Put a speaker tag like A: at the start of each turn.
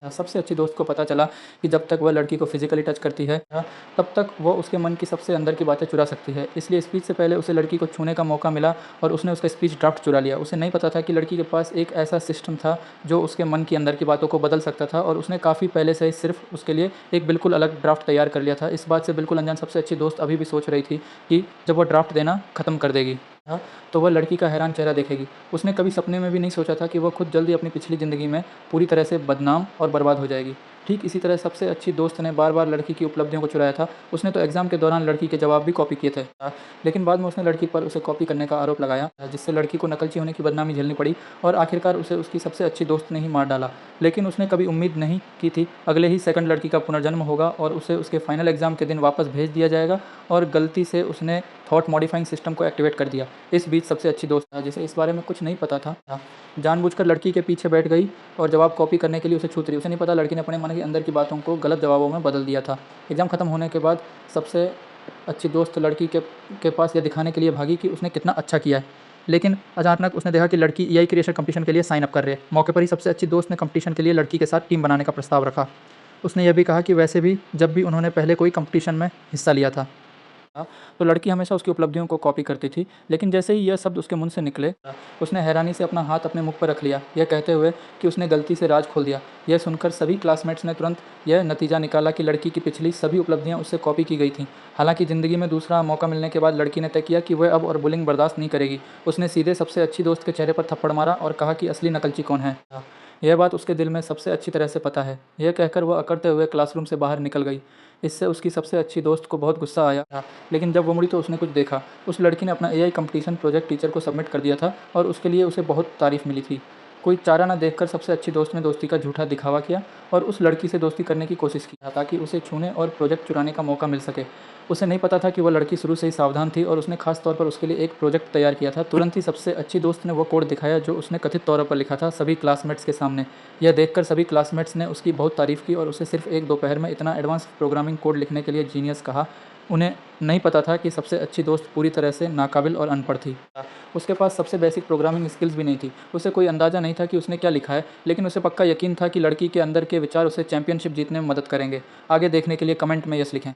A: सबसे अच्छी दोस्त को पता चला कि जब तक वह लड़की को फिज़िकली टच करती है तब तक वो उसके मन की सबसे अंदर की बातें चुरा सकती है। इसलिए स्पीच से पहले उसे लड़की को छूने का मौका मिला और उसने उसका स्पीच ड्राफ्ट चुरा लिया। उसे नहीं पता था कि लड़की के पास एक ऐसा सिस्टम था जो उसके मन के अंदर की बातों को बदल सकता था और उसने काफ़ी पहले से ही सिर्फ़ उसके लिए एक बिल्कुल अलग ड्राफ्ट तैयार कर लिया था। इस बात से बिल्कुल अनजान सबसे अच्छी दोस्त अभी भी सोच रही थी कि जब वो ड्राफ्ट देना ख़त्म कर देगी तो वह लड़की का हैरान चेहरा देखेगी। उसने कभी सपने में भी नहीं सोचा था कि वह खुद जल्दी अपनी पिछली ज़िंदगी में पूरी तरह से बदनाम और बर्बाद हो जाएगी। ठीक इसी तरह सबसे अच्छी दोस्त ने बार-बार लड़की की उपलब्धियों को चुराया था। उसने तो एग्ज़ाम के दौरान लड़की के जवाब भी कॉपी किए थे। लेकिन बाद में उसने लड़की पर उसे कॉपी करने का आरोप लगाया, जिससे लड़की को नकलची होने की बदनामी झेलनी पड़ी और आखिरकार उसे उसकी सबसे अच्छी दोस्त ने ही मार डाला। लेकिन उसने कभी उम्मीद नहीं की थी अगले ही सेकंड लड़की का पुनर्जन्म होगा और उसे उसके फाइनल एग्ज़ाम के दिन वापस भेज दिया जाएगा और गलती से उसने थॉट मॉडिफाइंग सिस्टम को एक्टिवेट कर दिया। इस बीच सबसे अच्छी दोस्त जिसे इस बारे में कुछ नहीं पता था, जानबूझकर लड़की के पीछे बैठ गई और जवाब कॉपी करने के लिए उसे छूत रही। उसे नहीं पता लड़की ने अपने मन के अंदर की बातों को गलत जवाबों में बदल दिया था। एग्ज़ाम ख़त्म होने के बाद सबसे अच्छी दोस्त लड़की के पास यह दिखाने के लिए भागी कि उसने कितना अच्छा किया है। लेकिन अचानक उसने देखा कि लड़की एआई क्रिएशन कंपटीशन के लिए साइन अप कर रही है। मौके पर ही सबसे अच्छी दोस्त ने कंपटीशन के लिए लड़की के साथ टीम बनाने का प्रस्ताव रखा। उसने यह भी कहा कि वैसे भी जब भी उन्होंने पहले कोई कंपटीशन में हिस्सा लिया था तो लड़की हमेशा उसकी उपलब्धियों को कॉपी करती थी। लेकिन जैसे ही यह शब्द उसके मुंह से निकले उसने हैरानी से अपना हाथ अपने मुख पर रख लिया, यह कहते हुए कि उसने गलती से राज खोल दिया। यह सुनकर सभी क्लासमेट्स ने तुरंत यह नतीजा निकाला कि लड़की की पिछली सभी उपलब्धियां उससे कॉपी की गई थीं। हालांकि ज़िंदगी में दूसरा मौका मिलने के बाद लड़की ने तय किया कि वह अब और बुलिंग बर्दाश्त नहीं करेगी। उसने सीधे सबसे अच्छी दोस्त के चेहरे पर थप्पड़ मारा और कहा कि असली नकलची कौन है। यह बात उसके दिल में सबसे अच्छी तरह से पता है। यह कहकर वह अकड़ते हुए क्लासरूम से बाहर निकल गई। इससे उसकी सबसे अच्छी दोस्त को बहुत गुस्सा आया लेकिन जब वो मुड़ी तो उसने कुछ देखा। उस लड़की ने अपना एआई कंपटीशन प्रोजेक्ट टीचर को सबमिट कर दिया था और उसके लिए उसे बहुत तारीफ़ मिली थी। कोई चारा न देखकर सबसे अच्छी दोस्त ने दोस्ती का झूठा दिखावा किया और उस लड़की से दोस्ती करने की कोशिश की ताकि उसे छूने और प्रोजेक्ट चुराने का मौका मिल सके। उसे नहीं पता था कि वह लड़की शुरू से ही सावधान थी और उसने खास तौर पर उसके लिए एक प्रोजेक्ट तैयार किया था। तुरंत ही सबसे अच्छी दोस्त ने वो कोड दिखाया जो उसने कथित तौर पर लिखा था सभी क्लासमेट्स के सामने। यह देखकर सभी क्लासमेट्स ने उसकी बहुत तारीफ़ की और उसे सिर्फ एक दोपहर में इतना एडवांस प्रोग्रामिंग कोड लिखने के लिए जीनियस कहा। उन्हें नहीं पता था कि सबसे अच्छी दोस्त पूरी तरह से नाकाबिल और अनपढ़ थी। उसके पास सबसे बेसिक प्रोग्रामिंग स्किल्स भी नहीं थी। उसे कोई अंदाज़ा नहीं था कि उसने क्या लिखा है, लेकिन उसे पक्का यकीन था कि लड़की के अंदर के विचार उसे चैंपियनशिप जीतने में मदद करेंगे। आगे देखने के लिए कमेंट में यस लिखें।